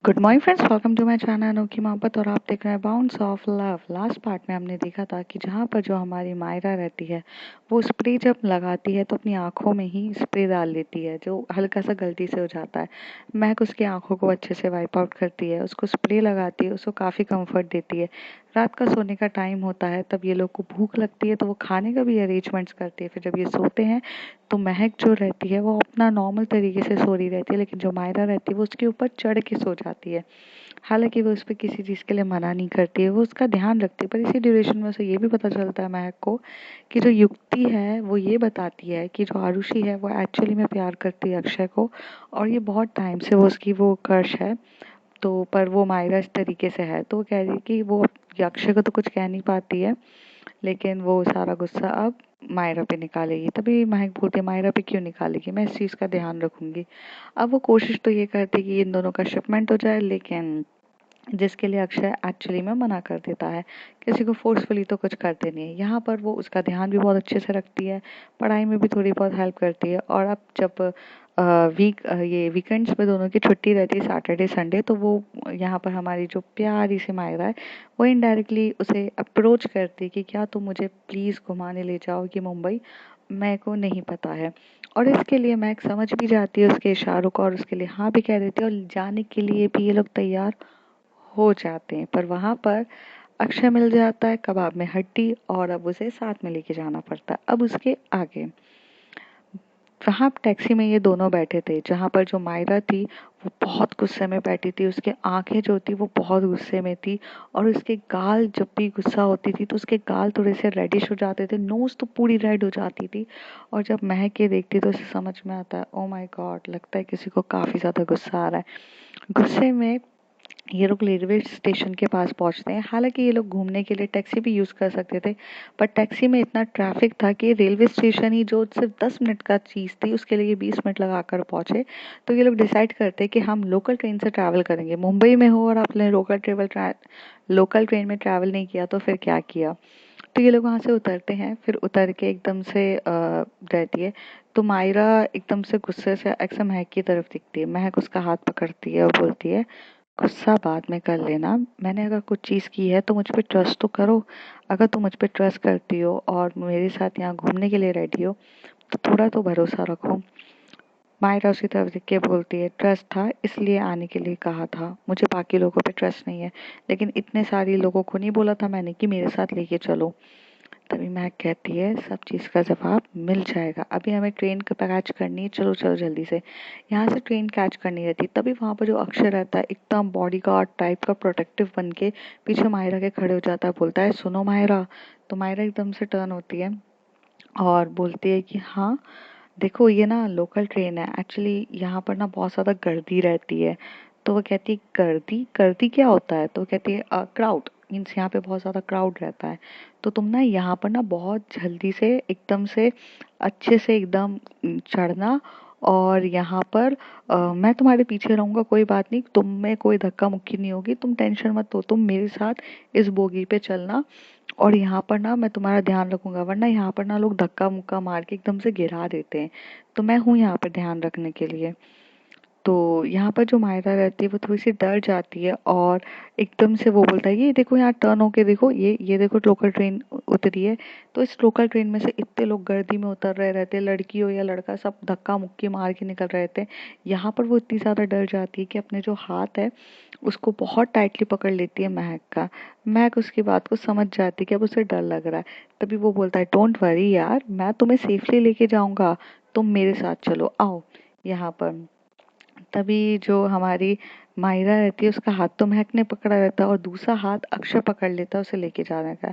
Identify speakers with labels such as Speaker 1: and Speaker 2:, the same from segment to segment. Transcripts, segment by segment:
Speaker 1: Good morning friends, welcome to my channel Anokhi Mohabbat. और आप देख रहे हैं bounce of love. Last part में हमने देखा था कि जहाँ पर जो हमारी मायरा रहती है वो स्प्रे जब लगाती है तो अपनी आंखों में ही स्प्रे डाल लेती है, जो हल्का सा गलती से हो जाता है। महक उसकी आंखों को अच्छे से वाइप आउट करती है, उसको स्प्रे लगाती है, उसको काफ़ी कंफर्ट देती है। रात का सोने का टाइम होता है, तब ये लोग को भूख लगती है तो वो खाने का भी अरेंजमेंट्स करती है। फिर जब ये सोते हैं तो महक जो रहती है वो अपना नॉर्मल तरीके से सो रही रहती है, लेकिन जो मायरा रहती है वो उसके ऊपर चढ़ के सो जाती है। हालांकि वो उस पर किसी चीज़ के लिए मना नहीं करती है, वो उसका ध्यान रखती है। पर इसी ड्यूरेशन में उसे ये भी पता चलता है महक को कि जो युक्ति है वो ये बताती है कि जो आरुषि है वो एक्चुअली में प्यार करती है अक्षय को, और ये बहुत टाइम से वो उसकी वो क्रश है। तो पर वो मायरा इस तरीके से है, तो वो कह रही है कि वो अक्षय को तो कुछ कह नहीं पाती है, लेकिन वो सारा गुस्सा अब मायरा पे निकालेगी। तभी महक बोलती है मायरा पे क्यों निकालेगी, मैं इस चीज़ का ध्यान रखूंगी। अब वो कोशिश तो ये करती है कि इन दोनों का शिपमेंट हो जाए, लेकिन जिसके लिए अक्षय एक्चुअली में मना कर देता है। किसी को फोर्सफुली तो कुछ करते नहीं है। यहाँ पर वो उसका ध्यान भी बहुत अच्छे से रखती है, पढ़ाई में भी थोड़ी बहुत हेल्प करती है। और अब जब ये वीकेंड्स पे दोनों की छुट्टी रहती है, सैटरडे संडे, तो वो यहाँ पर हमारी जो प्यारी सी मायरा है वो इनडायरेक्टली उसे अप्रोच करती है कि क्या तुम मुझे प्लीज़ घुमाने ले जाओगी मुंबई, मेरे को नहीं पता है। और इसके लिए मैं समझ भी जाती है उसके इशारों को, और उसके लिए हाँ भी कह देती है, और जाने के लिए भी ये लोग तैयार हो जाते हैं। पर वहाँ पर अक्षय मिल जाता है कबाब में हड्डी, और अब उसे साथ में लेके जाना पड़ता है। अब उसके आगे वहाँ टैक्सी में ये दोनों बैठे थे, जहाँ पर जो मायरा थी वो बहुत गुस्से में बैठी थी। उसके आंखें जो थी वो बहुत गुस्से में थी, और उसके गाल जब भी गुस्सा होती थी तो उसके गाल थोड़े से रेडिश हो जाते थे, नोज तो पूरी रेड हो जाती थी। और जब महक ये देखती तो उसे समझ में आता है, ओ माय गॉड, लगता है किसी को काफ़ी ज़्यादा गुस्सा आ रहा है। गुस्से में ये लोग रेलवे स्टेशन के पास पहुंचते हैं। हालांकि ये लोग घूमने के लिए टैक्सी भी यूज़ कर सकते थे, पर टैक्सी में इतना ट्रैफिक था कि रेलवे स्टेशन ही जो सिर्फ 10 मिनट का चीज़ थी उसके लिए 20 मिनट लगा कर पहुंचे। तो ये लोग डिसाइड करते हैं कि हम लोकल ट्रेन से ट्रैवल करेंगे। मुंबई में हो और आपने लोकल ट्रेन में ट्रैवल नहीं किया तो फिर क्या किया। तो ये लोग वहाँ से उतरते हैं। फिर उतर के एकदम से रहती है तो मायरा एकदम से गुस्से से अक्सर महक की तरफ दिखती है। महक उसका हाथ पकड़ती है और बोलती है, गुस्सा बाद में कर लेना, मैंने अगर कुछ चीज़ की है तो मुझ पे ट्रस्ट तो करो। अगर तुम मुझ पे ट्रस्ट करती हो और मेरे साथ यहाँ घूमने के लिए रेडी हो तो थोड़ा तो भरोसा रखो। मायरा उसी तरफ देख के बोलती है, ट्रस्ट था इसलिए आने के लिए कहा था, मुझे बाकी लोगों पे ट्रस्ट नहीं है, लेकिन इतने सारे लोगों को नहीं बोला था मैंने कि मेरे साथ लेके चलो। तभी महक कहती है, सब चीज़ का जवाब मिल जाएगा, अभी हमें ट्रेन कैच करनी है, चलो चलो जल्दी से। यहाँ से ट्रेन कैच करनी रहती। तभी वहाँ पर जो अक्षर रहता है एकदम बॉडीगार्ड टाइप का प्रोटेक्टिव बन के पीछे मायरा के खड़े हो जाता है, बोलता है सुनो मायरा। तो मायरा एकदम से टर्न होती है और बोलती है कि हाँ देखो, ये ना लोकल ट्रेन है, एक्चुअली यहाँ पर ना बहुत ज़्यादा गर्दी रहती है। तो वो कहती है, गर्दी गर्दी क्या होता है। तो वो कहती है, क्राउड मीन्स यहाँ पे बहुत ज़्यादा क्राउड रहता है, तो तुम ना यहाँ पर ना बहुत जल्दी से एकदम से अच्छे से एकदम चढ़ना, और यहाँ पर मैं तुम्हारे पीछे रहूँगा, कोई बात नहीं, तुम में कोई धक्का मुक्की नहीं होगी, तुम टेंशन मत लो, तुम मेरे साथ इस बोगी पे चलना, और यहाँ पर ना मैं तुम्हारा ध्यान रखूंगा, वरना यहाँ पर ना लोग धक्का मुक्का मार के एकदम से गिरा देते हैं, तो मैं हूँ यहाँ पर ध्यान रखने के लिए। तो यहाँ पर जो मायरा रहती है वो थोड़ी सी डर जाती है, और एकदम से वो बोलता है, ये देखो यहाँ टर्न होके देखो, ये देखो लोकल ट्रेन उतरी है। तो इस लोकल ट्रेन में से इतने लोग गर्दी में उतर रहे रहते हैं, लड़की हो या लड़का, सब धक्का मुक्की मार के निकल रहे थे। यहाँ पर वो इतनी ज़्यादा डर जाती है कि अपने जो हाथ है उसको बहुत टाइटली पकड़ लेती है महक का। महक उसकी बात को समझ जाती है कि अब उसे डर लग रहा है। तभी वो बोलता है, डोंट वरी यार, मैं तुम्हें सेफली लेके जाऊंगा, तुम मेरे साथ चलो, आओ यहाँ पर। तभी जो हमारी मायरा रहती है उसका हाथ तो महक ने पकड़ा रहता है, और दूसरा हाथ अक्षय पकड़ लेता है उसे लेके जाने का।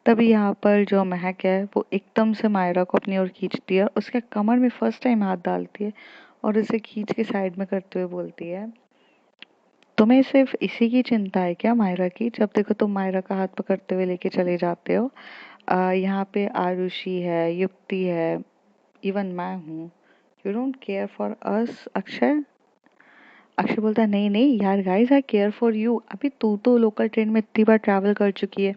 Speaker 1: तभी यहाँ पर जो महक है वो एकदम से मायरा को अपनी ओर खींचती है, उसके कमर में फर्स्ट टाइम हाथ डालती है, और उसे खींच के साइड में करते हुए बोलती है, तुम्हें सिर्फ इसी की चिंता है क्या मायरा की, जब देखो तुम मायरा का हाथ पकड़ते हुए लेके चले जाते हो। यहाँ पे आरुषि है, युक्ति है, इवन मैं हूँ, you don't care for us Akshay. Akshay बोलता है, नहीं नहीं यार guys, I care for you, अभी तू तो लोकल ट्रेन में इतनी बार ट्रैवल कर चुकी है,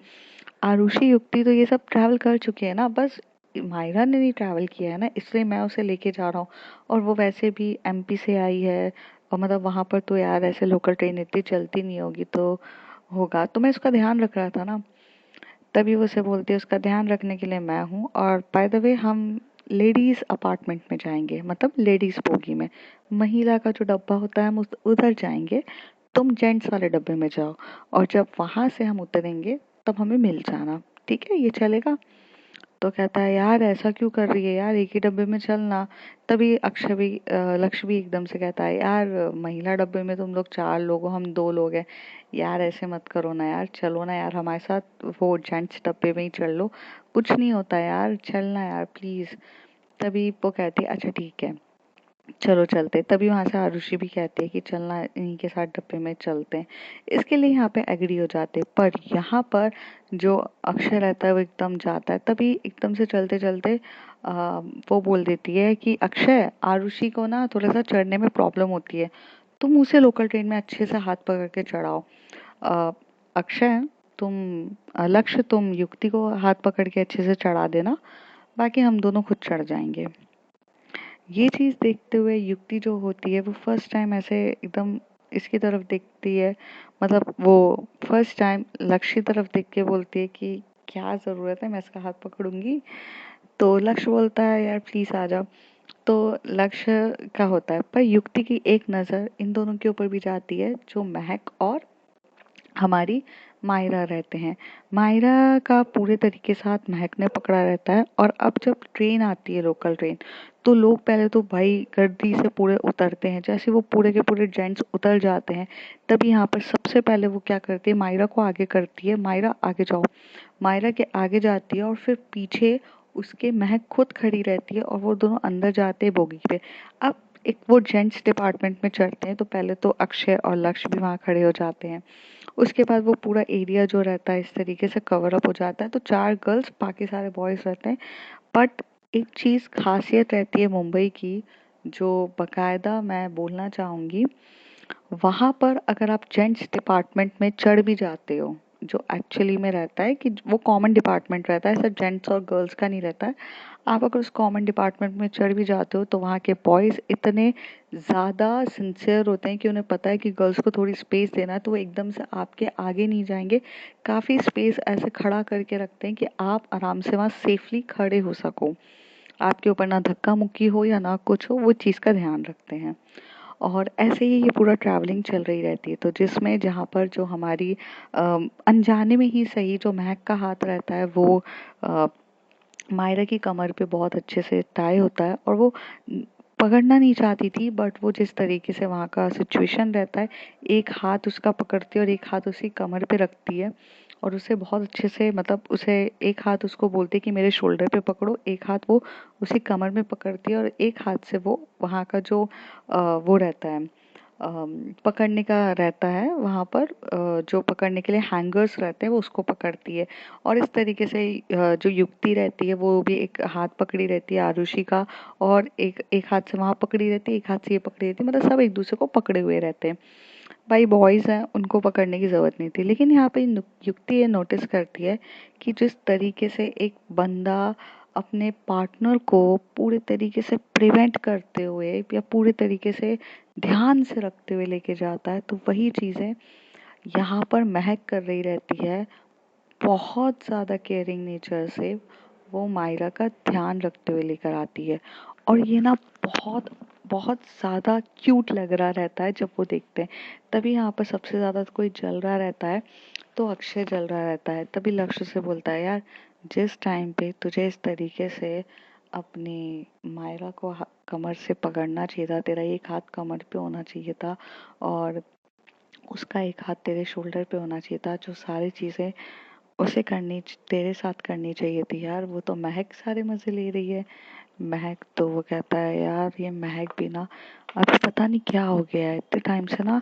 Speaker 1: आरुषि युक्ति तो ये सब ट्रैवल कर चुकी है ना, बस मायरा ने नहीं ट्रैवल किया है ना, इसलिए मैं उसे लेके जा रहा हूँ। और वो वैसे भी एमपी से आई है, और मतलब वहाँ पर तो यार ऐसे लोकल ट्रेन इतनी चलती नहीं होगी तो होगा, तो मैं उसका ध्यान रख रहा था ना। तभी वो उसे बोलती है उसका ध्यान रखने के लिए मैं हूँ, और बाय द वे हम लेडीज अपार्टमेंट में जाएंगे, मतलब लेडीज बोगी में। महिला का जो डब्बा होता है हम उधर जाएंगे, तुम जेंट्स वाले डब्बे में जाओ, और जब वहां से हम उतरेंगे तब हमें मिल जाना, ठीक है, ये चलेगा? तो कहता है यार ऐसा क्यों कर रही है यार, एक ही डब्बे में चलना। तभी लक्ष्य भी एकदम से कहता है यार महिला डब्बे में तुम लोग 4 लोग हो, हम 2 लोग हैं, यार ऐसे मत करो ना यार, चलो ना यार हमारे साथ, वो जेंट्स डब्बे में ही चल लो, कुछ नहीं होता यार, चलना यार प्लीज। तभी वो कहती है अच्छा ठीक है चलो चलते। तभी वहां से आरुषि भी कहती है कि चलना, इन्हीं के साथ डब्बे में चलते हैं। इसके लिए यहाँ पे एग्री हो जाते हैं, पर यहाँ पर जो अक्षय रहता है वो एकदम जाता है, तभी एकदम से चलते चलते वो बोल देती है कि अक्षय, आरुषि को ना थोड़ा सा चढ़ने में प्रॉब्लम होती है, तुम उसे लोकल ट्रेन में अच्छे से हाथ पकड़ के चढ़ाओ। अ, अक्षय, तुम लक्ष्य, तुम युक्ति को हाथ पकड़ के अच्छे से चढ़ा देना, बाकी हम दोनों खुद चढ़ जाएंगे। ये चीज़ देखते हुए युक्ति जो होती है वो फर्स्ट टाइम ऐसे एकदम इसकी तरफ देखती है, मतलब वो फर्स्ट टाइम लक्ष्य की तरफ देख के बोलती है कि क्या ज़रूरत है, मैं इसका हाथ पकड़ूंगी। तो लक्ष्य बोलता है यार प्लीज आ जाओ। तो लक्ष्य का होता है, पर युक्ति की एक नज़र इन दोनों के ऊपर भी जाती है, जो महक और हमारी मायरा रहते हैं। मायरा का पूरे तरीके से हाथ महक ने पकड़ा रहता है, और अब जब ट्रेन आती है लोकल ट्रेन, तो लोग पहले तो भाई गर्दी से पूरे उतरते हैं, जैसे वो पूरे के पूरे जेंट्स उतर जाते हैं, तभी यहाँ पर सबसे पहले वो क्या करती है, मायरा को आगे करती है, मायरा आगे जाओ। मायरा के आगे जाती है और फिर पीछे उसके महक खुद खड़ी रहती है, और वो दोनों अंदर जाते हैं बोगी पे। अब एक वो जेंट्स डिपार्टमेंट में चढ़ते हैं, तो पहले तो अक्षय और लक्ष्य भी वहाँ खड़े हो जाते हैं। उसके बाद वो पूरा एरिया जो रहता है इस तरीके से कवर अप हो जाता है, तो 4 गर्ल्स बाकी सारे बॉयज रहते हैं। बट एक चीज़ खासियत रहती है मुंबई की, जो बकायदा मैं बोलना चाहूँगी, वहाँ पर अगर आप जेंट्स डिपार्टमेंट में चढ़ भी जाते हो, जो एक्चुअली में रहता है कि वो कॉमन डिपार्टमेंट रहता है, सिर्फ जेंट्स और गर्ल्स का नहीं रहता है। आप अगर उस कॉमन डिपार्टमेंट में चढ़ भी जाते हो तो वहाँ के बॉयज़ इतने ज़्यादा सिंसियर होते हैं कि उन्हें पता है कि गर्ल्स को थोड़ी स्पेस देना है, तो वो एकदम से आपके आगे नहीं जाएंगे, काफ़ी स्पेस ऐसे खड़ा करके रखते हैं कि आप आराम से वहाँ सेफली खड़े हो सको, आपके ऊपर ना धक्का मुक्की हो या ना कुछ हो, वो चीज़ का ध्यान रखते हैं। और ऐसे ही ये पूरा ट्रैवलिंग चल रही रहती है, तो जिसमें जहाँ पर जो हमारी अनजाने में ही सही जो महक का हाथ रहता है वो अ, मायरा की कमर पे बहुत अच्छे से टाई होता है, और वो पकड़ना नहीं चाहती थी, बट वो जिस तरीके से वहाँ का सिचुएशन रहता है, एक हाथ उसका पकड़ती है और एक हाथ उसकी कमर पे रखती है, और उसे बहुत अच्छे से, मतलब उसे एक हाथ उसको बोलती है कि मेरे शोल्डर पे पकड़ो, एक हाथ वो उसी कमर में पकड़ती है, और एक हाथ से वो वहाँ का जो वो रहता है, पकड़ने का रहता है वहाँ पर, जो पकड़ने के लिए हैंगर्स रहते हैं वो उसको पकड़ती है। और इस तरीके से जो युक्ति रहती है वो भी एक हाथ पकड़ी रहती है आरुषि का, और एक एक हाथ से वहाँ पकड़ी रहती है, एक हाथ से ये पकड़ी रहती है, मतलब सब एक दूसरे को पकड़े हुए रहते हैं। भाई बॉयज़ हैं, उनको पकड़ने की ज़रूरत नहीं थी, लेकिन यहाँ पे युक्ति ये नोटिस करती है कि जिस तरीके से एक बंदा अपने पार्टनर को पूरे तरीके से प्रिवेंट करते हुए या पूरे तरीके से ध्यान से रखते हुए लेके जाता है, तो वही चीज़ें यहाँ पर महक कर रही रहती है, बहुत ज़्यादा केयरिंग नेचर से वो मायरा का ध्यान रखते हुए लेकर आती है। और ये ना बहुत बहुत ज़्यादा क्यूट लग रहा रहता है जब वो देखते हैं। तभी यहाँ पर सबसे ज़्यादा कोई जल रहा रहता है, तो अक्षय जल रहा रहता है। तभी लक्ष्य से बोलता है यार जिस टाइम पे तुझे इस तरीके से अपनी मायरा को कमर से पकड़ना चाहिए था, तेरा एक हाथ कमर पे होना चाहिए था और उसका एक हाथ तेरे शोल्डर पे होना चाहिए था, जो सारी चीज़ें उसे तेरे साथ करनी चाहिए थी यार, वो तो महक सारे मजे ले रही है। महक, तो वो कहता है यार ये महक भी ना अभी पता नहीं क्या हो गया है, इतने टाइम से ना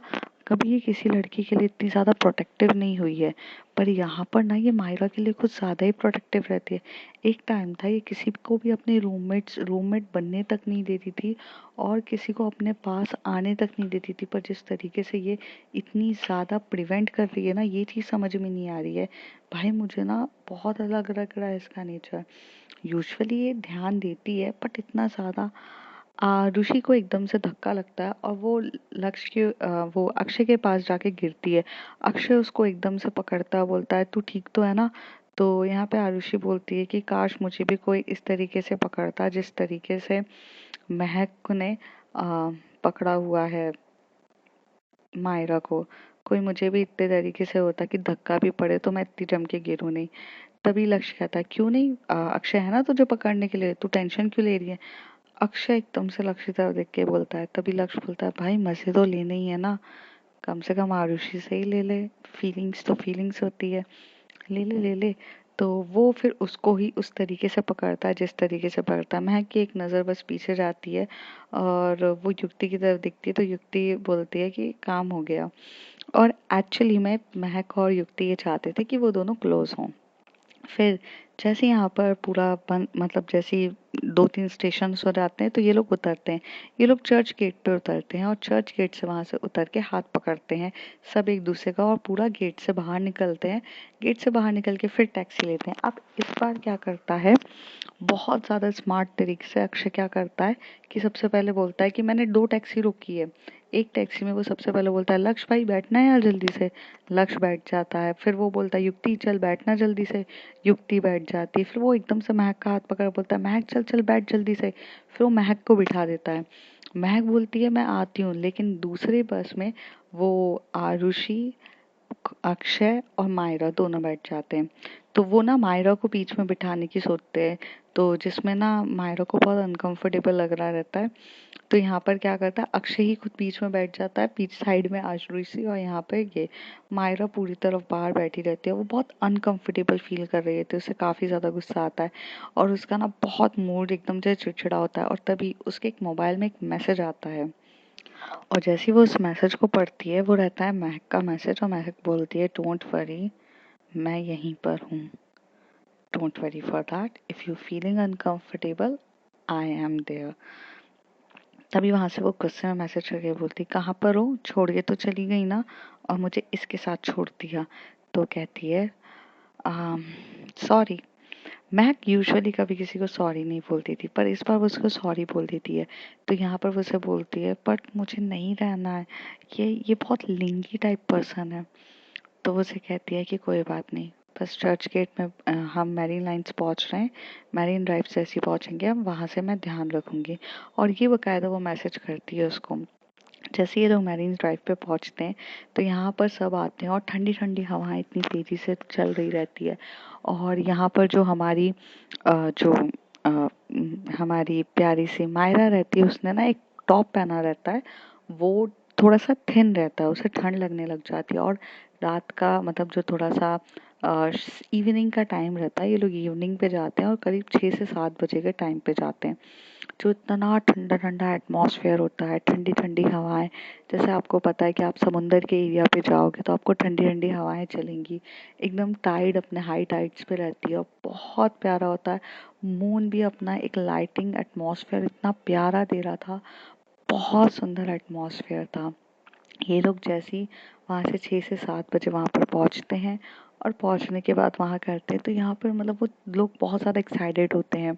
Speaker 1: कभी ये किसी लड़की के लिए इतनी ज़्यादा प्रोटेक्टिव नहीं हुई है, पर यहाँ पर ना ये मायरा के लिए कुछ ज़्यादा ही प्रोटेक्टिव रहती है। एक टाइम था ये किसी को भी अपने रूममेट बनने तक नहीं देती थी, और किसी को अपने पास आने तक नहीं देती थी, पर जिस तरीके से ये इतनी ज़्यादा प्रिवेंट कर रही है ना, ये चीज़ समझ में नहीं आ रही है। भाई मुझे ना बहुत अलग लग रहा है इसका नेचर। यूजुअली ये ध्यान देती है बट इतना ज़्यादा ऋषि को एकदम से धक्का लगता है और वो अक्षय के पास जाके गिरती है। अक्षय उसको एकदम से पकड़ता है, बोलता है तू ठीक तो है ना। तो यहाँ पे आरुषि बोलती है कि काश मुझे भी कोई इस तरीके से पकड़ता जिस तरीके से महक ने पकड़ा हुआ है मायरा को। कोई मुझे भी इतने तरीके से होता कि धक्का भी पड़े तो मैं इतनी जम के गिरूं नहीं। तभी लक्ष्य कहता है क्यों नहीं, अक्षय है ना तुझे पकड़ने के लिए, तू टेंशन क्यों ले रही है। अक्षय एकदम से लक्ष्य की तरफ देख के बोलता है, तभी लक्ष्य बोलता है भाई मजे तो लेने ही है ना, कम से कम आरुषि से ही ले ले, फीलिंग्स तो फीलिंग्स होती है, ले ले ले ले। तो वो फिर उसको ही उस तरीके से पकड़ता है जिस तरीके से पकड़ता है। महक की एक नज़र बस पीछे जाती है और वो युक्ति की तरफ दिखती है तो युक्ति बोलती है कि काम हो गया। और एक्चुअली में महक और युक्ति ये चाहते थे कि वो दोनों क्लोज हों। फिर जैसे यहाँ पर पूरा बंद, मतलब जैसे ही 2-3 स्टेशन हो जाते हैं तो ये लोग उतरते हैं। ये लोग चर्च गेट पे उतरते हैं और चर्च गेट से वहाँ से उतर के हाथ पकड़ते हैं सब एक दूसरे का और पूरा गेट से बाहर निकलते हैं। गेट से बाहर निकल के फिर टैक्सी लेते हैं। अब इस बार क्या करता है, बहुत ज़्यादा स्मार्ट तरीके से अक्षय क्या करता है कि सबसे पहले बोलता है कि मैंने 2 टैक्सी रोकी है। एक टैक्सी में वो सबसे पहले बोलता है लक्ष्य भाई बैठना है यार जल्दी से। लक्ष्य बैठ जाता है। फिर वो बोलता है युक्ति चल बैठना जल्दी से। युक्ति बैठ जाती है। फिर वो एकदम से महक का हाथ पकड़ बोलता है महक चल चल बैठ जल्दी से। फिर वो महक को बिठा देता है। महक बोलती है मैं आती हूँ, लेकिन दूसरे बस में वो आरुषि, अक्षय और मायरा दोनों बैठ जाते हैं। तो वो ना मायरा को बीच में बिठाने की सोचते हैं, तो जिसमें ना मायरा को बहुत अनकंफर्टेबल लग रहा रहता है। तो यहाँ पर क्या करता है, अक्षय ही खुद बीच में बैठ जाता है, बीच साइड में आरुषि और यहाँ पे ये मायरा पूरी तरफ बाहर बैठी रहती है। वो बहुत अनकंफर्टेबल फील कर रही है तो उसे काफ़ी ज़्यादा गुस्सा आता है और उसका ना बहुत मूड एकदम से चिड़चिड़ा होता है। और तभी उसके एक मोबाइल में एक मैसेज आता है और जैसे ही वो उस मैसेज को पढ़ती है वो रहता है महक का मैसेज और महक बोलती है डोंट वरी, मैं यहीं पर हूँ। Don't worry for that, if you feeling uncomfortable I am there. तभी वहाँ से वो गुस्से में मैसेज करके बोलती कहाँ पर हो, छोड़ के तो चली गई ना और मुझे इसके साथ छोड़ दिया। तो कहती है सॉरी। महक यूजुअली कभी किसी को सॉरी नहीं बोलती थी पर इस बार वो उसको सॉरी बोल देती है। तो यहाँ पर वो उसे बोलती है बट मुझे नहीं रहना है, ये बहुत लिंगी टाइप पर्सन है। तो वो उसे कहती है कि कोई बात नहीं, बस चर्च गेट में हम मैरीन लाइन्स पहुँच रहे हैं, मैरीन ड्राइव से ऐसे ही पहुँचेंगे हम, वहाँ से मैं ध्यान रखूँगी। और ये बकायदा वो मैसेज करती है उसको। जैसे ये लोग मैरीन ड्राइव पे पहुँचते हैं तो यहाँ पर सब आते हैं और ठंडी ठंडी हवाएं इतनी तेज़ी से चल रही रहती है। और यहाँ पर जो जो अ, हमारी प्यारी सी मायरा रहती है उसने ना एक टॉप पहना रहता है, वो थोड़ा सा थिन रहता है, उसे ठंड लगने लग जाती है। और रात का मतलब जो थोड़ा सा इवनिंग का टाइम रहता है, ये लोग इवनिंग पे जाते हैं और करीब 6 से 7 बजे के टाइम पे जाते हैं। जो इतना ठंडा ठंडा एटमॉस्फेयर होता है, ठंडी ठंडी हवाएं, जैसे आपको पता है कि आप समुंदर के एरिया पे जाओगे तो आपको ठंडी ठंडी हवाएं चलेंगी। एकदम टाइड अपने हाई टाइड्स पे रहती है और बहुत प्यारा होता है। मून भी अपना एक लाइटिंग एटमॉस्फेयर इतना प्यारा दे रहा था, बहुत सुंदर एटमॉस्फेयर था। ये लोग जैसे ही वहाँ से 6 से 7 बजे वहाँ पर पहुँचते हैं और पहुँचने के बाद वहाँ करते हैं तो यहाँ पर मतलब वो लोग बहुत ज़्यादा एक्साइटेड होते हैं।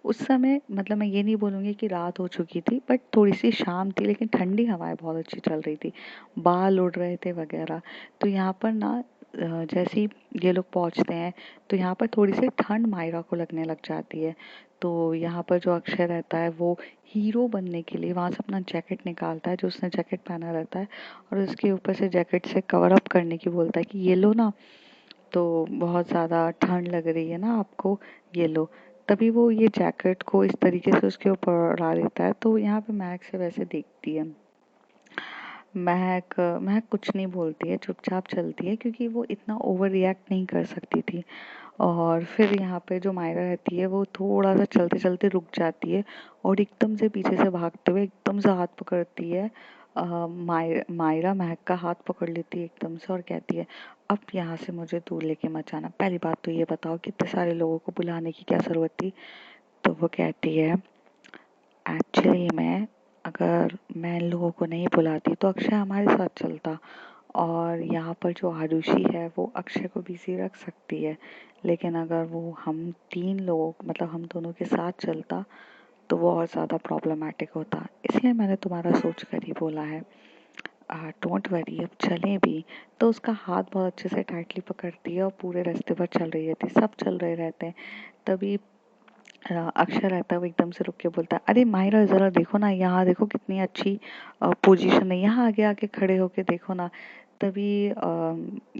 Speaker 1: उस समय मतलब मैं ये नहीं बोलूँगी कि रात हो चुकी थी बट थोड़ी सी शाम थी, लेकिन ठंडी हवाएं बहुत अच्छी चल रही थी, बाल उड़ रहे थे वगैरह। तो यहाँ पर ना जैसे ही ये लोग पहुँचते हैं तो यहाँ पर थोड़ी सी ठंड मायरा को लगने लग जाती है। तो यहाँ पर जो अक्षय रहता है वो हीरो बनने के लिए वहाँ से अपना जैकेट निकालता है, जो उसने जैकेट पहना रहता है, और उसके ऊपर से जैकेट से कवर अप करने की बोलता है कि ये लो ना, तो बहुत ज़्यादा ठंड लग रही है ना आपको, ये लो। तभी वो ये जैकेट को इस तरीके से उसके ऊपर उड़ा देता है। तो यहाँ पे महक से वैसे देखती है। महक महक कुछ नहीं बोलती है, चुपचाप चलती है क्योंकि वो इतना ओवर रिएक्ट नहीं कर सकती थी। और फिर यहाँ पे जो मायरा रहती है वो थोड़ा सा चलते चलते रुक जाती है और एकदम से पीछे से भागते हुए एकदम से हाथ पकड़ती है। मायरा महक का हाथ पकड़ लेती है एकदम से और कहती है अब यहाँ से मुझे दूर लेके मत जाना, पहली बात तो ये बताओ कितने सारे लोगों को बुलाने की क्या ज़रूरत थी। तो वो कहती है एक्चुअली अगर मैं इन लोगों को नहीं बुलाती तो अक्षय हमारे साथ चलता, और यहाँ पर जो आरुषि है वो अक्षय को बिजी रख सकती है, लेकिन अगर वो हम 3 लोग मतलब हम दोनों के साथ चलता तो वो और ज़्यादा प्रॉब्लमेटिक होता। इसलिए मैंने तुम्हारा सोच कर ही बोला है। डोंट वरी, अब चलें भी। तो उसका हाथ बहुत अच्छे से टाइटली पकड़ती है और पूरे रास्ते पर चल रही रहती है, सब चल रहे रहते हैं। तभी अक्षर रहता है, वो एकदम से रुक के बोलता है, अरे माहिरा ज़रा देखो ना, यहाँ देखो कितनी अच्छी पोजीशन है, यहाँ आगे आके खड़े होके देखो ना। तभी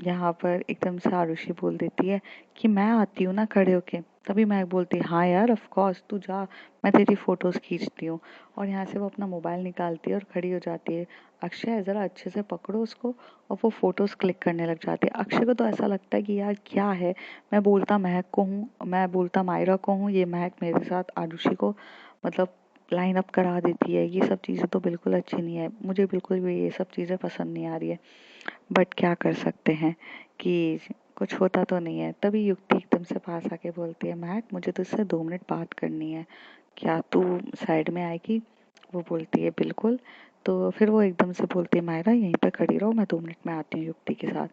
Speaker 1: यहाँ पर एकदम से आरुषि बोल देती है कि मैं आती हूँ ना खड़े होके। तभी महक बोलती है, हाँ यार ऑफ कोर्स तू जा, मैं तेरी फोटोज खींचती हूँ। और यहाँ से वो अपना मोबाइल निकालती है और खड़ी हो जाती है। अक्षय ज़रा अच्छे से पकड़ो उसको, और वो फोटोज क्लिक करने लग जाती है। अक्षय को तो ऐसा लगता है कि यार क्या है, मैं बोलता महक को हूँ, मैं बोलता मायरा को हूँ, ये महक मेरे साथ आरुषि को मतलब लाइन अप करा देती है। ये सब चीज़ें तो बिल्कुल अच्छी नहीं है, मुझे बिल्कुल भी ये सब चीज़ें पसंद नहीं आ रही है। बट क्या कर सकते हैं कि कुछ होता तो नहीं है। तभी युक्ति एकदम से पास आके बोलती है, महक मुझे तुझसे 2 मिनट बात करनी है, क्या तू साइड में आएगी? वो बोलती है बिल्कुल। तो फिर वो एकदम से बोलती है, मायरा यहीं पे खड़ी रहो, मैं 2 मिनट में आती हूँ युक्ति के साथ।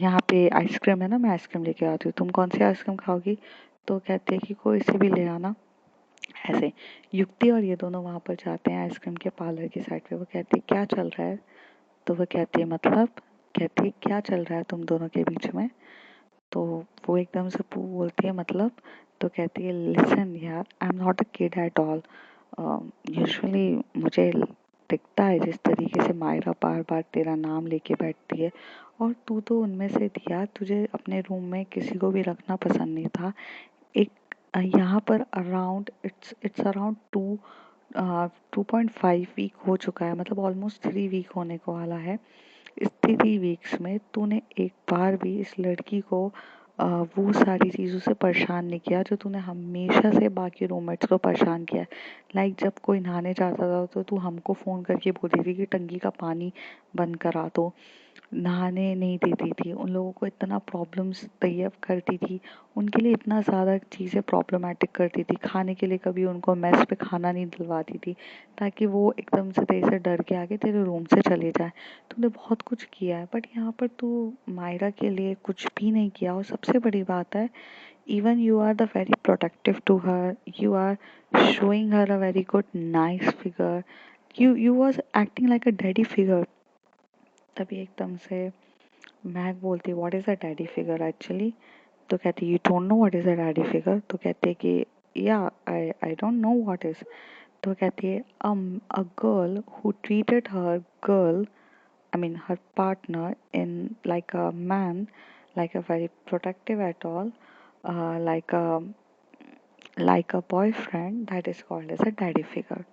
Speaker 1: यहाँ पे आइसक्रीम है ना, मैं आइसक्रीम लेके आती हूँ, तुम कौन सी आइसक्रीम खाओगी? तो कहती है कि कोई सी भी ले आना। ऐसे युक्ति और ये दोनों वहाँ पर जाते हैं आइसक्रीम के पार्लर की साइड पे। वो कहती है क्या चल रहा है? तो वो कहती है मतलब, कहती है क्या चल रहा है तुम दोनों के बीच में? तो वो एकदम से बोलती है मतलब। तो कहती है लिसन यार, I am not a kid at all. Usually मुझे दिखता है जिस तरीके से मायरा बार बार तेरा नाम लेके बैठती है, और तू तो उनमें से दिया, तुझे अपने रूम में किसी को भी रखना पसंद नहीं था। एक यहाँ पर अराउंड इट्स अराउंड 2.5 वीक हो चुका है, मतलब ऑलमोस्ट 3 वीक होने को वाला है। इस 3 वीक्स में तूने एक बार भी इस लड़की को वो सारी चीज़ों से परेशान नहीं किया जो तूने हमेशा से बाकी रूममेट्स को परेशान किया है। लाइक जब कोई नहाने जाता था तो तू हमको फ़ोन करके बोलती थी कि टंकी का पानी बंद करा दो, नहाने नहीं देती थी, उन लोगों को इतना प्रॉब्लम्स तैयब करती थी, उनके लिए इतना ज़्यादा चीज़ें प्रॉब्लमेटिक करती थी, खाने के लिए कभी उनको मेस पे खाना नहीं दिलवाती थी ताकि वो एकदम से तेरे से डर के आके तेरे रूम से चले जाए। तूने बहुत कुछ किया है, बट यहाँ पर तू मायरा के लिए कुछ भी नहीं किया। और सबसे बड़ी बात है, even you are the very protective to her, you are showing her a very good nice figure, you was acting like a daddy figure। तभी एकदम से महक बोलती, what is a daddy figure actually? तो कहती, you don't know what is a daddy figure? तो कहते कि या I don't know what is. तो कहती है a girl who treated her girl, I mean her partner in like a man, like a very protective at all, like a boyfriend, that is called as a daddy figure.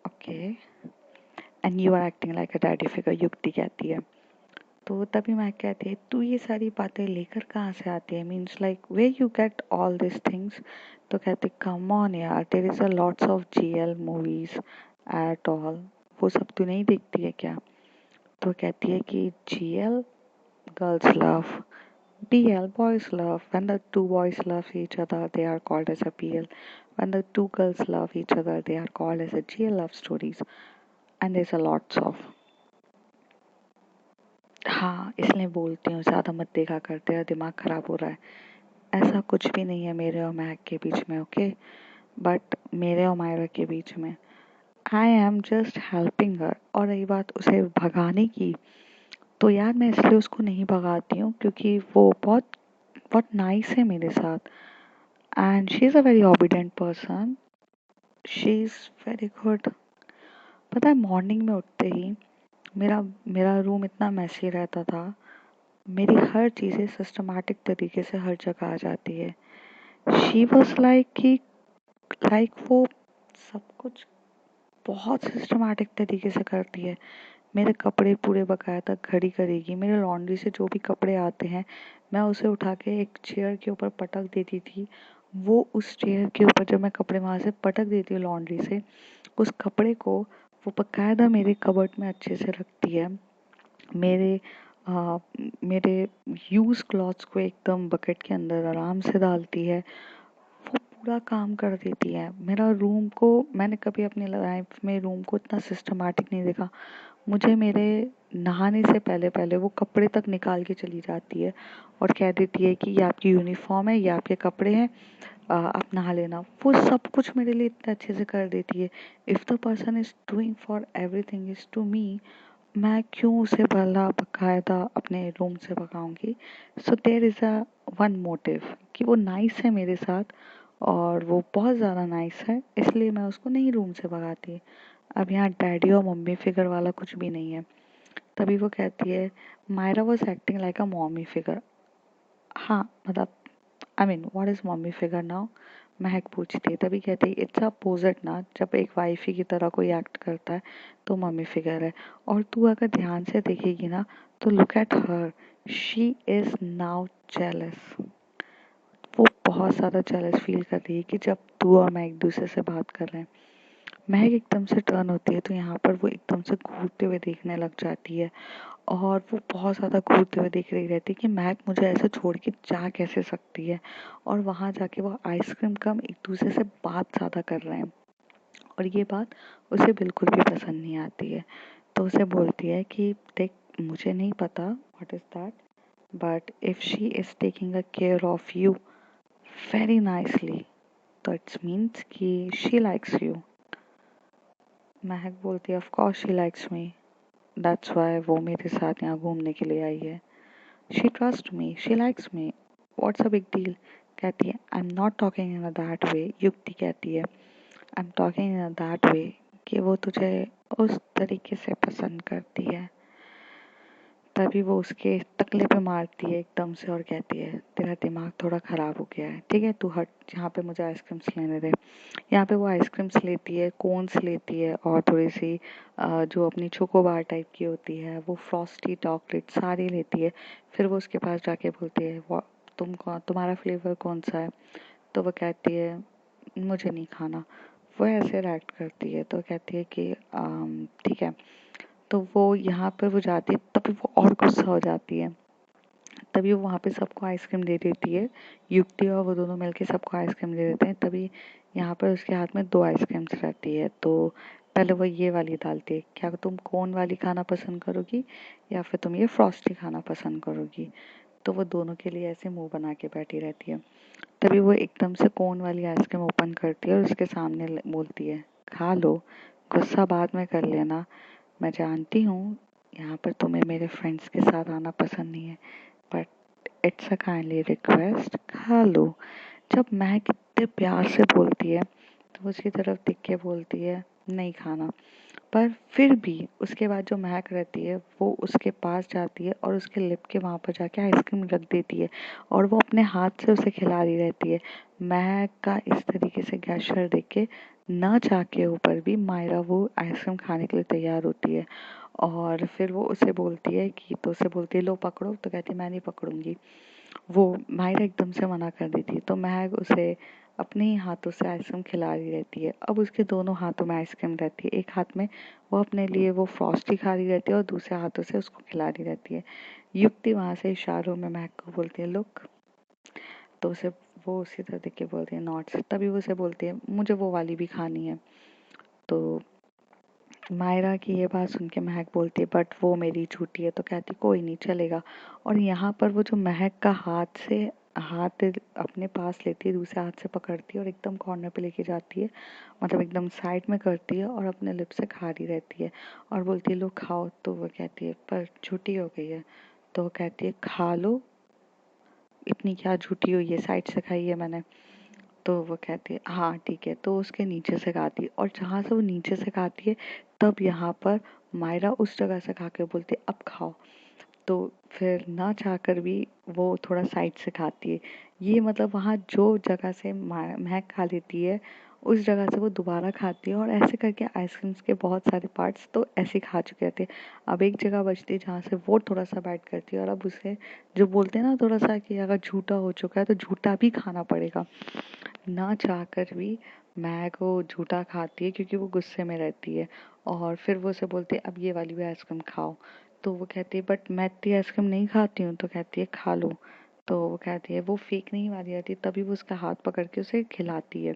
Speaker 1: Okay, and you are acting like a daddy figure, युक्ति कहती है। तो तभी मैं कहती है, तू ये सारी बातें लेकर कहाँ से आती है, means like way you get all this things? तो कहती, कम ऑन यार, there is a lots of GL movies at all, वो सब तू नहीं देखती है क्या? तो कहती है कि GL girls love, BL boys love. When the two boys love each other, they are called as a BL. When the two girls love each other, they are called as a GL love stories. And there's a lots of। हाँ, इसलिए बोलती हूँ ज़्यादा मत देखा करते हैं, दिमाग खराब हो रहा है। ऐसा कुछ भी नहीं है मेरे और महक के बीच में, ओके? बट मेरे और मायरा के बीच में I am just helping her. और रही बात उसे भगाने की, तो यार मैं इसलिए उसको नहीं भगाती हूँ क्योंकि वो बहुत बहुत नाइस है मेरे साथ, and she is a very obedient person, she is very good. पता है मॉर्निंग में उठते ही मेरा मेरा रूम इतना मैसी रहता था, मेरी हर चीज़ें सिस्टमैटिक तरीके से हर जगह आ जाती है। शी वॉज लाइक कि लाइक वो सब कुछ बहुत सिस्टमैटिक तरीके से करती है। मेरे कपड़े पूरे बकायदा घड़ी करेगी, मेरे लॉन्ड्री से जो भी कपड़े आते हैं मैं उसे उठा के एक चेयर के ऊपर पटक देती थी। वो उस चेयर के ऊपर जब मैं कपड़े वहाँ से पटक देती हूँ लॉन्ड्री से, उस कपड़े को वो बकायदा मेरे कबर्ड में अच्छे से रखती है। मेरे आ, मेरे यूज क्लॉथ्स को एकदम बकेट के अंदर आराम से डालती है, वो पूरा काम कर देती है। मेरा रूम को मैंने कभी अपनी लाइफ में रूम को इतना सिस्टमैटिक नहीं देखा। मुझे मेरे नहाने से पहले पहले वो कपड़े तक निकाल के चली जाती है और कह देती है कि ये आपकी यूनिफॉर्म है, ये आपके कपड़े हैं, आप नहा लेना। वो सब कुछ मेरे लिए इतने अच्छे से कर देती है। If the person is doing for everything is to me, मैं क्यों उसे भला बकायदा अपने रूम से भगाऊंगी। So there is a one motive कि वो नाइस है मेरे साथ और वो बहुत ज़्यादा नाइस है, इसलिए मैं उसको नहीं रूम से भगाती। अब यहाँ डैडी और मम्मी फिगर वाला कुछ भी नहीं है। तभी वो कहती है, Myra was acting like a mommy figure. हाँ मतलब, I mean what is mummy figure now, Mehak पूछती है। तभी कहती है, इट्स अपोजिट ना, जब एक वाइफी की तरह कोई एक्ट करता है तो मम्मी फिगर है। और तू अगर ध्यान से देखेगी ना तो look at her, she is now jealous. वो बहुत ज़्यादा जेलस फील कर रही है कि जब तू और मैं एक दूसरे से बात कर रहे हैं। महक एकदम से टर्न होती है तो यहाँ पर वो एकदम से घूरते हुए देखने लग जाती है और वो बहुत ज़्यादा घूरते हुए देख रही रहती है कि महक मुझे ऐसे छोड़ के जा कैसे सकती है। और वहाँ जाके वो आइसक्रीम कम एक दूसरे से बात ज़्यादा कर रहे हैं और ये बात उसे बिल्कुल भी पसंद नहीं आती है। तो उसे बोलती है कि देख, मुझे नहीं पता what is that, but if she is taking a care of you very nicely तो इट्स मीन्स कि शी लाइक्स यू। महक बोलती है, of course she likes me, that's why वो मेरे साथ यहाँ घूमने के लिए आई है। She trust me, she likes me, what's a big deal. कहती है, I am not talking in a that way. युक्ति कहती है, I am talking in a that way कि वो तुझे उस तरीके से पसंद करती है। तभी वो उसके तकले पे मारती है एकदम से और कहती है, तेरा दिमाग थोड़ा ख़राब हो गया है, ठीक है तू हट, यहाँ पे मुझे आइसक्रीम्स लेने दे। यहाँ पे वो आइसक्रीम्स लेती है, कोन्स लेती है और थोड़ी सी जो अपनी चोकोबार टाइप की होती है वो फ्रॉस्टी चॉकलेट सारी लेती है। फिर वो उसके पास जाके बोलती है, तुम्हारा फ्लेवर कौन सा है। तो वो कहती है, मुझे नहीं खाना। वो ऐसे रिएक्ट करती है तो कहती है कि ठीक है। तो वो यहाँ पर वो जाती है तभी वो और गुस्सा हो जाती है। तभी वो वहाँ पे सबको आइसक्रीम दे देती है। युक्ति और वो दोनों मिलके सबको आइसक्रीम दे देते हैं। तभी यहाँ पर उसके हाथ में 2 आइसक्रीम्स रहती है तो पहले वो ये वाली डालती है, क्या तुम कोन वाली खाना पसंद करोगी या फिर तुम ये फ्रॉस्टी खाना पसंद करोगी। तो वो दोनों के लिए ऐसे मुंह बना के बैठी रहती है। तभी वो एकदम से कोन वाली आइसक्रीम ओपन करती है और उसके सामने बोलती है, खा लो, गुस्सा बाद में कर लेना। मैं जानती हूँ यहाँ पर तुम्हें मेरे फ्रेंड्स के साथ आना पसंद नहीं है, but it's a kindly request, खा लो। जब महक इतने प्यार से बोलती है तो वो उसकी तरफ देख के बोलती है, नहीं खाना। पर फिर भी उसके बाद जो महक रहती है वो उसके पास जाती है और उसके लिप के वहाँ पर जाके आइसक्रीम रख देती है और वो अपने हाथ से उसे खिला रही रहती है। महक का इस तरीके से गेस्चर देख के न चाह के ऊपर भी मायरा वो आइसक्रीम खाने के लिए तैयार होती है। और फिर वो उसे बोलती है कि, तो उसे बोलती है लो पकड़ो, तो कहती है मैं नहीं पकड़ूंगी। वो मायरा एकदम से मना कर देती है तो महक उसे अपने ही हाथों से आइसक्रीम खिला रही रहती है। अब उसके दोनों हाथों में आइसक्रीम रहती है, एक हाथ में वो अपने लिए वो फ्रॉस्टी खा रही रहती है और दूसरे हाथों से उसको खिला रही रहती है। युक्ति वहाँ से इशारों में महक को बोलती है लुक, तो उसे वो उसी तरह देख के बोलती है नॉट। तभी वो उसे बोलती है, मुझे वो वाली भी खानी है। तो मायरा की ये बात सुन के महक बोलती है, बट वो मेरी झूठी है। तो कहती कोई नहीं चलेगा। और यहाँ पर वो जो महक का हाथ अपने पास लेती है, दूसरे हाथ से पकड़ती है और एकदम कॉर्नर पे लेके जाती है, मतलब एकदम साइड में करती है और अपने लिप से खा रही रहती है और बोलती है लो खाओ। तो वो कहती है पर झूठी हो गई है। तो वो कहती है खा लो, इतनी क्या झूठी हुई है, साइड से खाई है मैंने। तो वो कहती है हाँ ठीक है। तो उसके नीचे से खाती है और जहाँ से वो नीचे से खाती है तब यहाँ पर मायरा उस जगह से खा के बोलती है अब खाओ। तो फिर ना चाहकर भी वो थोड़ा साइड से खाती है। ये मतलब वहाँ जो जगह से महक खा लेती है उस जगह से वो दोबारा खाती है और ऐसे करके आइसक्रीम्स के बहुत सारे पार्ट्स तो ऐसे खा चुके थे। अब एक जगह बचती है जहाँ से वो थोड़ा सा बैठ करती है और अब उसे जो बोलते हैं ना थोड़ा सा कि अगर झूठा हो चुका है तो झूठा भी खाना पड़ेगा। ना चाहकर भी महक वो झूठा खाती है क्योंकि वो गुस्से में रहती है। और फिर वो उसे बोलती है अब ये वाली भी आइसक्रीम खाओ। तो वो कहती है बट मैं इतनी आइसक्रीम नहीं खाती हूँ। तो कहती है खा लो। तो वो कहती है वो फेंकने ही वाली आती है तभी वो उसका हाथ पकड़ के उसे खिलाती है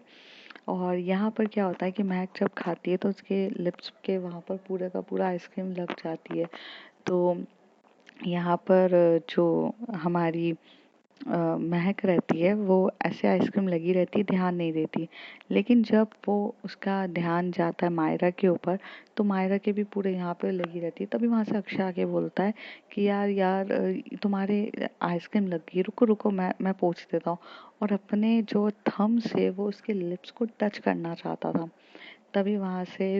Speaker 1: और यहाँ पर क्या होता है कि महक जब खाती है तो उसके लिप्स के वहाँ पर पूरे का पूरा आइसक्रीम लग जाती है। तो यहाँ पर जो हमारी महक रहती है वो ऐसे आइसक्रीम लगी रहती है, ध्यान नहीं देती। लेकिन जब वो उसका ध्यान जाता है मायरा के ऊपर, तो मायरा के भी पूरे यहाँ पे लगी रहती है। तभी वहाँ से अक्षय आके बोलता है कि यार यार तुम्हारे आइसक्रीम लग गई, रुको रुको मैं पोंछ देता हूँ। और अपने जो थंब से वो उसके लिप्स को टच करना चाहता था। तभी वहाँ से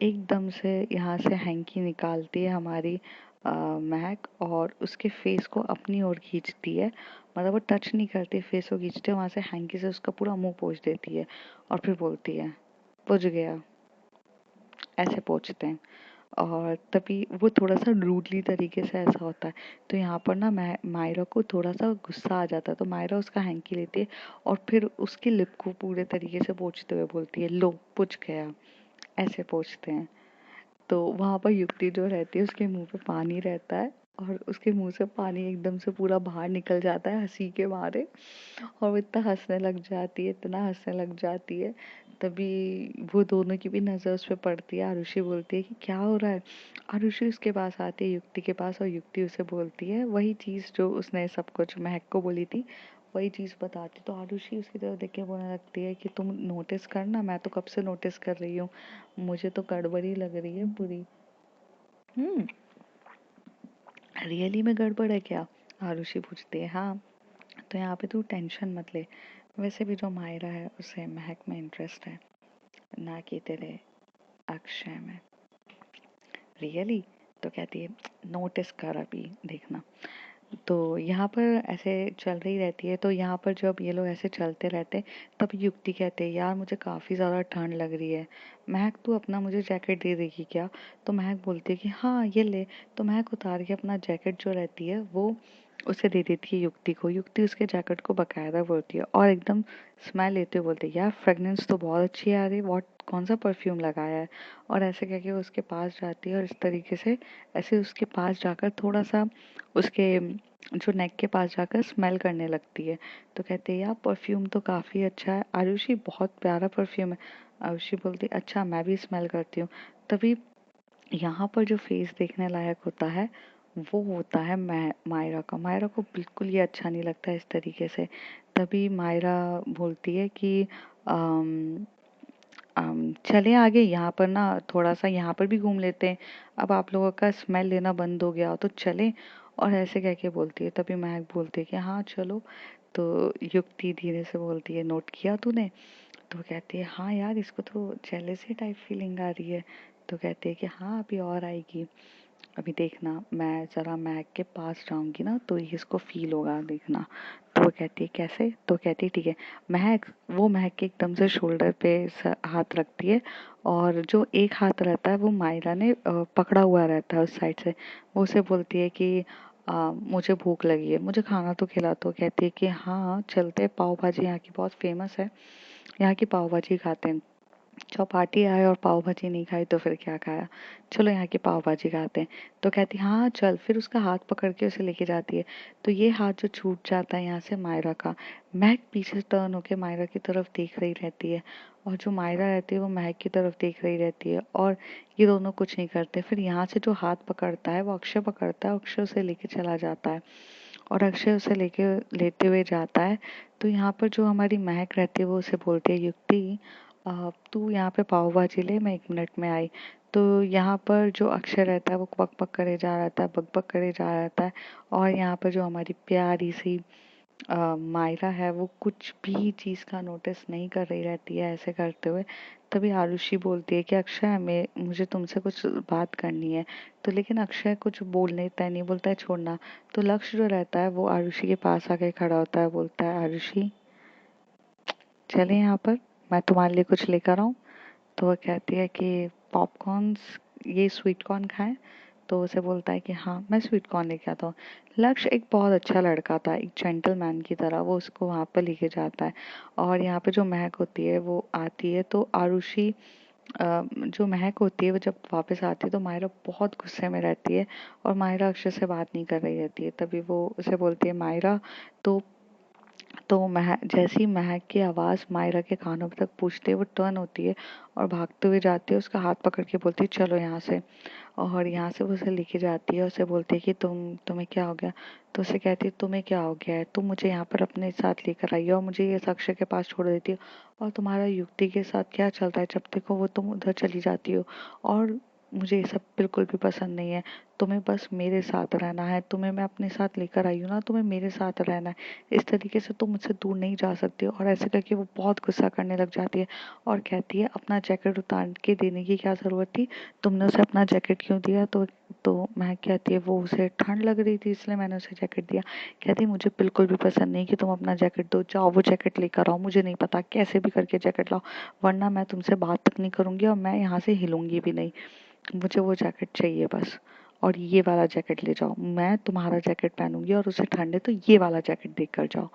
Speaker 1: एकदम से यहाँ से हैंकी निकालती है हमारी महक और उसके फेस को अपनी ओर खींचती है। मतलब वो टच नहीं करती, फेस को खींचते वहाँ से हैंकी से उसका पूरा मुंह पोंछ देती है और फिर बोलती है पुछ गया। ऐसे पोंछते हैं। और तभी वो थोड़ा सा रूडली तरीके से ऐसा होता है। तो यहाँ पर ना मायरा को थोड़ा सा गुस्सा आ जाता है, तो मायरा उसका हैंकी लेती है और फिर उसके लिप को पूरे तरीके से पोंछते हुए बोलती है लो पुछ गया। ऐसे पोंछते हैं। तो वहाँ पर युक्ति जो रहती है उसके मुंह पे पानी रहता है और उसके मुंह से पानी एकदम से पूरा बाहर निकल जाता है हंसी के मारे। और वो इतना हंसने लग जाती है, इतना हंसने लग जाती है। तभी वो दोनों की भी नज़र उस पर पड़ती है। आरुषि बोलती है कि क्या हो रहा है। आरुषि उसके पास आती है युक्ति के पास और युक्ति उसे बोलती है वही चीज़ जो उसने सब कुछ महक को बोली थी, वही चीज़ बताती। तो आरुषि उसकी तरफ देख के बोलने लगती है कि तुम नोटिस करना, मैं तो कब से नोटिस कर रही हूँ, मुझे तो गड़बड़ी लग रही है पूरी। हम्म, रियली में गड़बड़ है क्या? आरुषि पूछती है। हाँ, तो यहाँ पे तू टेंशन मत ले। वैसे भी जो मायरा है उसे महक में इंटरेस्ट है, ना कि तेरे अक्षय में। रियली? तो कहती है नोटिस कर अभी देखना। तो यहाँ पर ऐसे चल रही रहती है। तो यहाँ पर जब ये लोग ऐसे चलते रहते तब युक्ति कहते हैं यार मुझे काफ़ी ज़्यादा ठंड लग रही है, महक तू अपना मुझे जैकेट दे देगी क्या? तो महक बोलती है कि हाँ ये ले। तो महक उतार के अपना जैकेट जो रहती है वो उसे दे देती है युक्ति को। युक्ति उसके जैकेट को बकायदा बोलती है और एकदम स्मेल लेते हुए बोलती है यार फ्रेगनेंस तो बहुत अच्छी आ रही है, वॉट कौन सा परफ्यूम लगाया है। और ऐसे कह के वो उसके पास जाती है और इस तरीके से ऐसे उसके पास जाकर थोड़ा सा उसके जो नेक के पास जाकर स्मेल करने लगती है। तो कहते हैं यार परफ्यूम तो काफ़ी अच्छा है आरुषि, बहुत प्यारा परफ्यूम है। आरुषि बोलती है अच्छा मैं भी स्मेल करती हूँ। तभी यहाँ पर जो फेस देखने लायक होता है वो होता है मायरा का। मायरा को बिल्कुल ये अच्छा नहीं लगता इस तरीके से। तभी मायरा बोलती है कि अम, चलें आगे, यहाँ पर ना थोड़ा सा यहाँ पर भी घूम लेते हैं, अब आप लोगों का स्मेल लेना बंद हो गया हो तो चलें। और ऐसे कह के बोलती है। तभी महक बोलती है कि हाँ चलो। तो युक्ति धीरे से बोलती है नोट किया तूने? तो वो कहती है हाँ यार इसको तो जेलेसी टाइप फीलिंग आ रही है। तो कहती है कि हाँ अभी और आएगी, अभी देखना मैं ज़रा महक के पास जाऊंगी ना तो ये इसको फील होगा देखना। तो वो कहती है कैसे? तो कहती है ठीक है। महक, वो महक के एकदम से शोल्डर पे हाथ रखती है और जो एक हाथ रहता है वो मायरा ने पकड़ा हुआ रहता है उस साइड से। वो उसे बोलती है कि मुझे भूख लगी है, मुझे खाना तो खिला। तो कहती है कि हाँ चलते, पाव भाजी यहाँ की बहुत फेमस है, यहाँ की पाव भाजी खाते हैं। चौपाटी आए और पाव भाजी नहीं खाई तो फिर क्या खाया, चलो यहाँ की पाव भाजी खाते हैं। तो कहती हाँ चल, फिर उसका हाथ पकड़ के उसे लेके जाती है। तो ये हाथ जो छूट जाता है यहाँ से मायरा का। महक पीछे टर्न होके मायरा की तरफ देख रही रहती है और जो मायरा रहती है वो महक की तरफ देख रही रहती है और ये दोनों कुछ नहीं करते। फिर यहाँ से जो हाथ पकड़ता है वो अक्षय पकड़ता है, अक्षय उसे लेके चला जाता है और अक्षय उसे लेते हुए जाता है। तो यहाँ पर जो हमारी महक रहती है वो उसे बोलती है युक्ति तू यहाँ पे पाव भाजी ले, मैं 1 मिनट में आई। तो यहाँ पर जो अक्षय रहता है वो बक बक करे जा रहता है, बक बक करे जा रहता है। और यहाँ पर जो हमारी प्यारी सी मायरा है वो कुछ भी चीज़ का नोटिस नहीं कर रही रहती है ऐसे करते हुए। तभी आरुषि बोलती है कि अक्षय मैं मुझे तुमसे कुछ बात करनी है। तो लेकिन अक्षय कुछ बोल नहीं देता है, नहीं बोलता है छोड़ना। तो लक्ष्य जो रहता है वो आरुषि के पास आके खड़ा होता है, बोलता है आरुषि चले यहाँ पर, मैं तुम्हारे लिए कुछ लेकर आऊँ? तो वो कहती है कि पॉपकॉर्न्स, ये स्वीट कॉर्न खाएं? तो उसे बोलता है कि हाँ मैं स्वीट कॉर्न लेके आता हूँ। लक्ष्य एक बहुत अच्छा लड़का था, एक जेंटलमैन की तरह, वो उसको वहाँ पर लेके जाता है। और यहाँ पे जो महक होती है वो आती है। तो आरुषि जो महक होती है वो जब वापस आती है तो मायरा बहुत गुस्से में रहती है और मायरा अक्षय से बात नहीं कर रही रहती है। तभी वो उसे बोलती है मायरा तो तो जैसे ही महक की आवाज़ मायरा के कानों तक पूछते वो टर्न होती है और भागते हुए जाती है, उसका हाथ पकड़ के बोलती है चलो यहाँ से। और यहाँ से वो उसे लेके जाती है, उसे बोलती है कि तुम्हें क्या हो गया। तो उसे कहती है तुम्हें क्या हो गया है, तुम मुझे यहाँ पर अपने साथ लेकर आई हो और मुझे ये अक्षय के पास छोड़ देती हो, और तुम्हारा युक्ति के साथ क्या चलता है, जब देखो वो तुम उधर चली जाती हो। और मुझे ये सब बिल्कुल भी पसंद नहीं है, तुम्हें बस मेरे साथ रहना है, तुम्हें मैं अपने साथ लेकर आई हूँ ना, तुम्हें मेरे साथ रहना है, इस तरीके से तुम मुझसे दूर नहीं जा सकती हो। और ऐसे करके वो बहुत गुस्सा करने लग जाती है और कहती है अपना जैकेट उतार के देने की क्या ज़रूरत थी, तुमने उसे अपना जैकेट क्यों दिया। तो मैं कहती है वो उसे ठंड लग रही थी इसलिए मैंने उसे जैकेट दिया। कहती मुझे बिल्कुल भी पसंद नहीं कि तुम अपना जैकेट दो, जाओ वो जैकेट लेकर आओ, मुझे नहीं पता कैसे भी करके जैकेट लाओ, वरना मैं तुमसे बात तक नहीं करूँगी और मैं यहाँ से हिलूंगी भी नहीं, मुझे वो जैकेट चाहिए बस। और ये वाला जैकेट ले जाओ, मैं तुम्हारा जैकेट पहनूंगी और उसे ठंड है तो ये वाला जैकेट देख कर जाओ।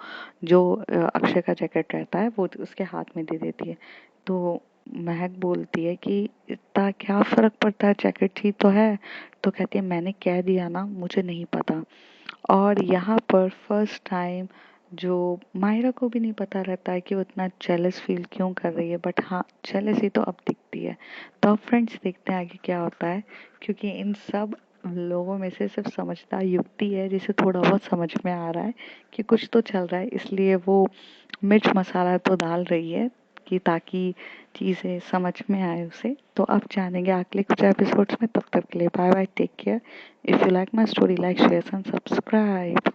Speaker 1: जो अक्षय का जैकेट रहता है वो उसके हाथ में दे देती है। तो महक बोलती है कि इतना क्या फर्क पड़ता है, जैकेट ही तो है। तो कहती है मैंने कह दिया ना, मुझे नहीं पता। और यहाँ पर फर्स्ट टाइम जो मायरा को भी नहीं पता रहता है कि वो इतना जेलस फील क्यों कर रही है, बट हाँ जेलसी तो अब दिखती है। तो अब फ्रेंड्स देखते हैं आगे क्या होता है, क्योंकि इन सब लोगों में से सिर्फ समझदार युक्ति है जिसे थोड़ा बहुत समझ में आ रहा है कि कुछ तो चल रहा है, इसलिए वो मिर्च मसाला तो डाल रही है कि ताकि चीज़ें समझ में आए उसे। तो अब जानेंगे अगले कुछ एपिसोड्स में, तब तक के लिए bye bye, take care. If you like my story, like share and subscribe.